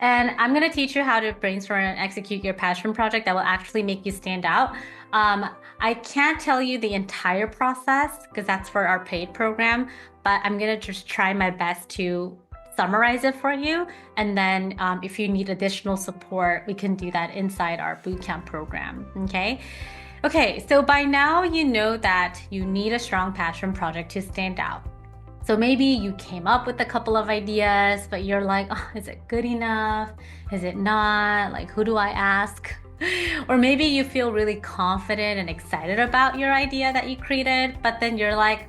And I'm going to teach you how to brainstorm and execute your passion project that will actually make you stand out. I can't tell you the entire process because that's for our paid program, but I'm going to just try my best to summarize it for you. And then if you need additional support, we can do that inside our bootcamp program. Okay. Okay, so by now you know that you need a strong passion project to stand out. So maybe you came up with a couple of ideas, but you're like, oh, is it good enough? Is it not? Like, who do I ask? Or maybe you feel really confident and excited about your idea that you created, but then you're like,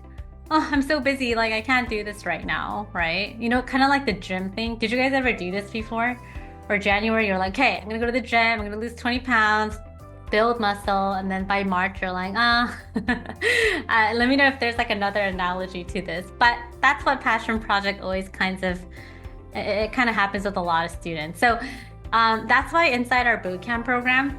oh, I'm so busy. Like, I can't do this right now, right? You know, kind of like the gym thing. Did you guys ever do this before? Or January, you're like, hey, I'm gonna go to the gym, I'm gonna lose 20 pounds, build muscle, and then by March you're like, let me know if there's like another analogy to this. But that's what passion project always it kind of happens with a lot of students. So that's why inside our bootcamp program,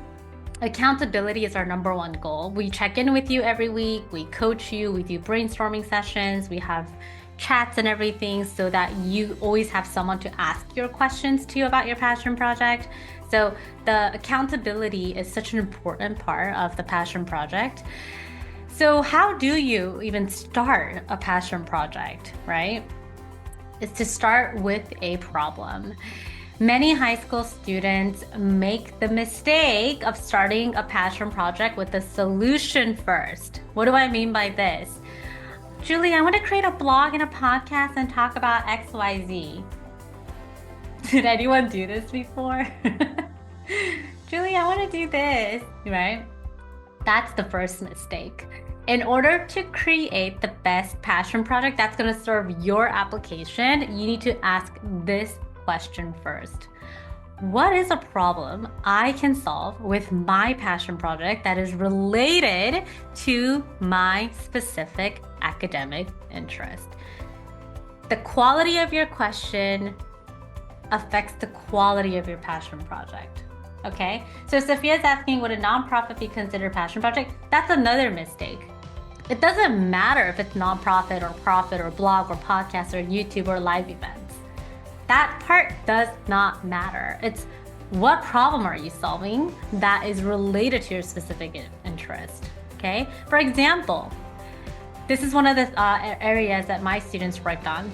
accountability is our number one goal. We check in with you every week, we coach you, we do brainstorming sessions, we have chats and everything so that you always have someone to ask your questions to about your passion project. So the accountability is such an important part of the passion project. So how do you even start a passion project, right? It's to start with a problem. Many high school students make the mistake of starting a passion project with the solution first. What do I mean by this? Julie, I want to create a blog and a podcast and talk about XYZ. Did anyone do this before? Julie, I want to do this, right? That's the first mistake. In order to create the best passion project that's going to serve your application, you need to ask this question first. What is a problem I can solve with my passion project that is related to my specific academic interest? The quality of your question affects the quality of your passion project. Okay, so Sophia's asking, would a nonprofit be considered a passion project? That's another mistake. It doesn't matter if it's nonprofit or profit or blog or podcast or YouTube or live events. That part does not matter. It's what problem are you solving that is related to your specific interest, okay? For example, this is one of the areas that my students worked on.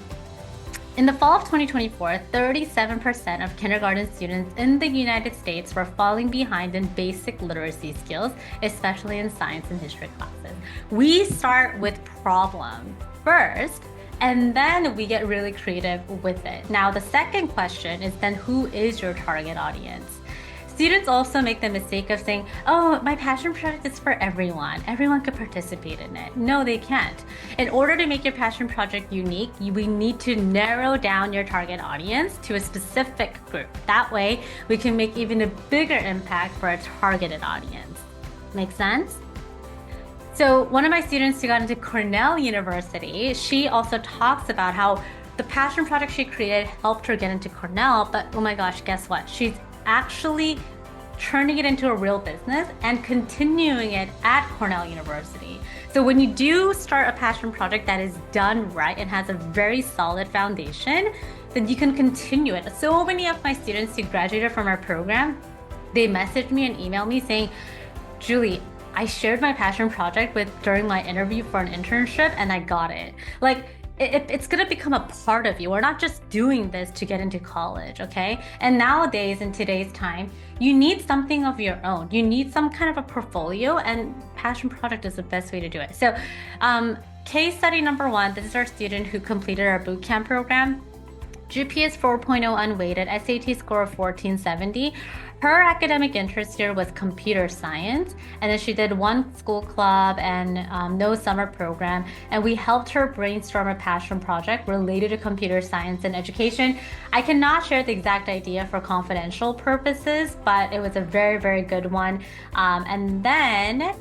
In the fall of 2024, 37% of kindergarten students in the United States were falling behind in basic literacy skills, especially in science and history classes. We start with problem first, and then we get really creative with it. Now, the second question is then who is your target audience? Students also make the mistake of saying, oh, my passion project is for everyone. Everyone could participate in it. No, they can't. In order to make your passion project unique, we need to narrow down your target audience to a specific group. That way, we can make even a bigger impact for a targeted audience. Make sense? So one of my students who got into Cornell University, she also talks about how the passion project she created helped her get into Cornell, but oh my gosh, guess what? She's actually turning it into a real business and continuing it at Cornell University. So when you do start a passion project that is done right and has a very solid foundation, then you can continue it. So many of my students who graduated from our program, they messaged me and emailed me saying, Julie, I shared my passion project during my interview for an internship and I got it. Like, it's going to become a part of you. We're not just doing this to get into college, okay? And nowadays, in today's time, you need something of your own. You need some kind of a portfolio, and passion project is the best way to do it. So case study number one, this is our student who completed our bootcamp program. GPA is 4.0 unweighted, SAT score of 1470. Her academic interest here was computer science, and then she did one school club and no summer program, and we helped her brainstorm a passion project related to computer science and education. I cannot share the exact idea for confidential purposes, but it was a very, very good one. And then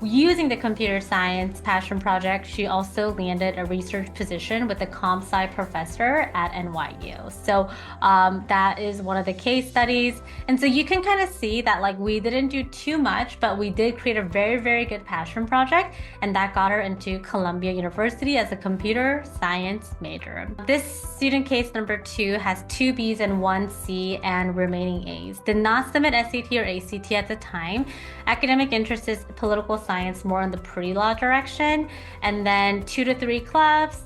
Using the computer science passion project, she also landed a research position with the comp sci professor at NYU. So that is one of the case studies. And so you can kind of see that like we didn't do too much, but we did create a very, very good passion project. And that got her into Columbia University as a computer science major. This student case number 2 has 2 Bs and 1 C and remaining As. Did not submit SAT or ACT at the time. Academic interest is political science, more in the pre-law direction, and then 2 to 3 clubs,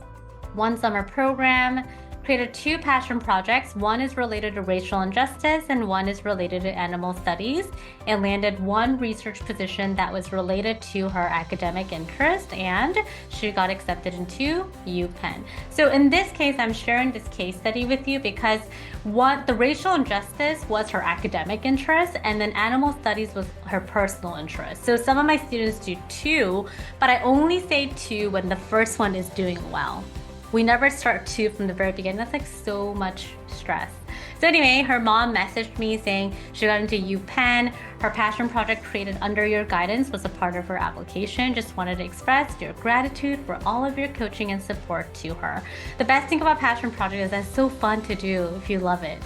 1 summer program, created 2 passion projects. 1 is related to racial injustice and 1 is related to animal studies, and landed 1 research position that was related to her academic interest, and she got accepted into UPenn. So in this case, I'm sharing this case study with you because the racial injustice was her academic interest, and then animal studies was her personal interest. So some of my students do 2, but I only say 2 when the first one is doing well. We never start 2 from the very beginning. That's like so much stress. So anyway, her mom messaged me saying she got into UPenn. Her passion project created under your guidance was a part of her application. Just wanted to express your gratitude for all of your coaching and support to her. The best thing about passion project is that it's so fun to do if you love it.